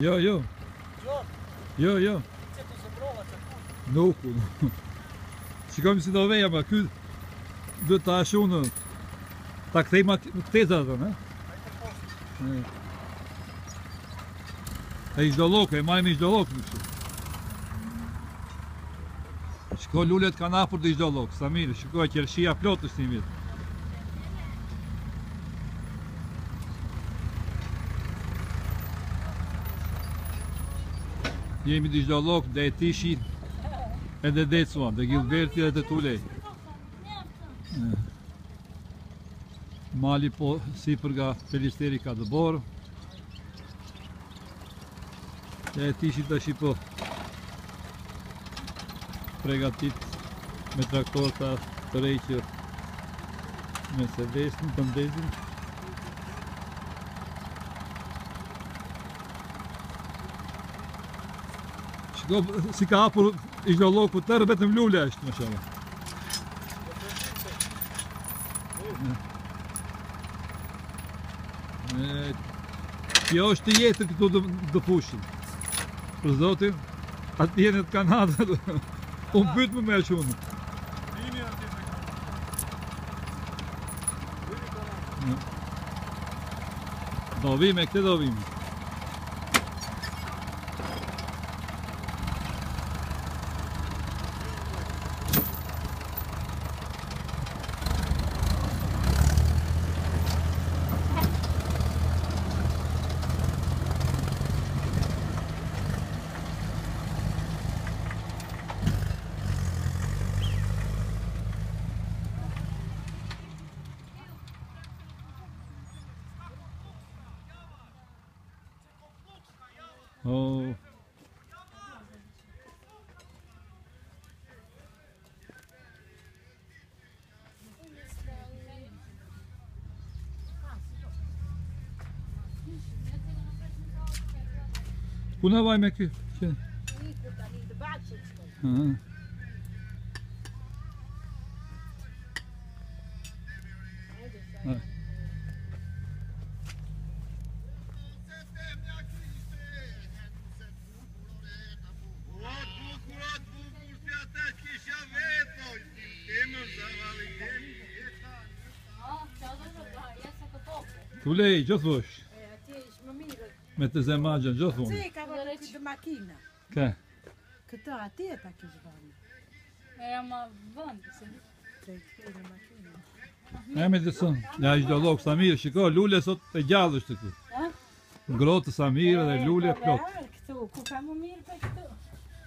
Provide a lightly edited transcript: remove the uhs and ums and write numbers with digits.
Jo. Jo. Që të shëmbrova që ku? Nuk. Shikojmë si do veja, ma ky do ta ashunë. Ta kthej ma këteza dhe, ne? A i të poshtë. E ishdo lokë, e majmë ishdo lokë në kështu. Shko lullet ka napur dhe ishdo lokë, sa mirë, shikoj qershia plot është një mirë. Jemi dhe ishdo lokë, dhe e tishi, edhe Decuan, dhe Gilberti dhe të Tulej. Mali po sipër nga Pelisteri ka dëborë. Dhe e tishi të shi po pregatit me traktor të rejqër Mercedesin, të ndezin. Shiko, si ka hapur ishdo loku tërë, betëm lule është, më shumë. Kjo është jetë këtu dë fushin. Për zotin, atë jenet Kanada, unë bytë me shunë. Do vime, këte do vime. Oh. Kuna vaj me ky? Tulej, gjithë vosh? Atje ishë më mirë. Me të zemagjen, gjithë vosh? Se ka vërë këtë makina. Ka? Këta atje ta kishë vërë. Era ma vëndë, se... Trejtë në makina. E me të sënë, ja ishdo lokë Samir, shiko, lule sot e gjallë është të këtu. Ngrotë Samir dhe lule plot. Këtu, ku ka më mirë për këtu?